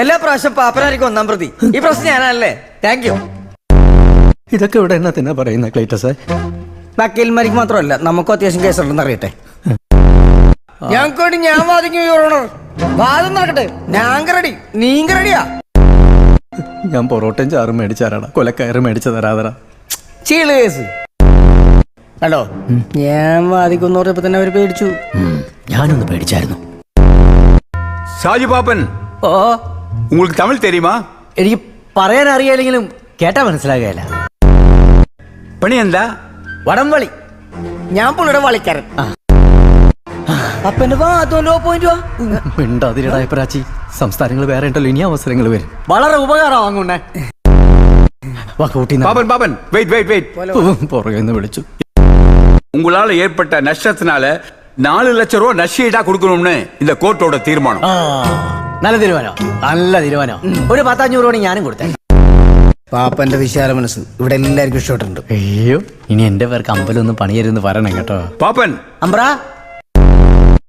എല്ലാ പ്രാവശ്യം പാപ്പനായിരിക്കും ഒന്നാം പ്രതി. ഈ പ്രശ്നം ഞാനല്ലേ. Thank you. ഇതൊക്കെ ഇവിടെ എന്നാ തന്നെ പറയുന്ന ക്ലൈറ്റസ്? വക്കീൽമാർക്ക് മാത്രമല്ല, നമുക്കും അത്യാവശ്യം കേസുണ്ടെന്ന് അറിയട്ടെ. ഞങ്ങൾക്ക് ഞാൻ വാദിക്കും. വാദം നടക്കട്ടെ. ഞാങ്കറടി നീങ്കറടിയാ. ഞാൻ പൊറോട്ടയും ചാറും മേടിച്ചാരാടാ, കൊലക്കയറ് മേടിച്ചു തരാതറാ. ചീള് കേസ് ഹലോ. ഞാൻ വാദിക്കും പറഞ്ഞപ്പോ തന്നെ അവര് പേടിച്ചു. ഞാനൊന്ന് പേടിച്ചായിരുന്നു. ഷാജി പാപ്പൻ, ഓ உங்களுக்கு தமிழ் தெரியுமா? എനിക്ക് പറയാൻ അറിയാലെങ്കിലും കേട്ടാ മനസ്സിലാകുകയല്ല. പണി എന്താ? വടംവളി. ഞാൻ പുള്ളിയുടെ വളിക്കാരൻ. അപ്പന്റെ വാദമല്ലോ പോയിന്റ്. മിണ്ടാതിരടായ പ്രാച്ചി. സംസ്ഥാനങ്ങൾ വേറെ ഉണ്ടല്ലോ, ഇനി അവസരങ്ങൾ വരും. വളരെ ഉപകാരമാകുന്നേ. பாப்பன் பாப்பன் வெயிட் வெயிட் வெயிட். പുറകെന്ന് വിളിച്ചു. உங்களால ஏற்பட்ட நஷ்டத்தினால 4 லட்சம் ரூபாய் நஷ்டஈடா கொடுக்கணும்னு இந்த கோர்ட்டோட தீர்மானம். നല്ല തീരുമാനം, നല്ല തീരുമാനം. ഒരു 10-500 രൂപ ഞാനും കൊടുത്തേ. പാപ്പന്റെ വിശാല മനസ്സ് ഇവിടെ എല്ലാവർക്കും ഇഷ്ടപ്പെട്ടിട്ടുണ്ട്. അയ്യോ, ഇനി എന്റെ പേർക്ക് അമ്പലം ഒന്നും പണിയരുന്ന് പറയണം കേട്ടോ. பாப்பன் അമ്പ്രാ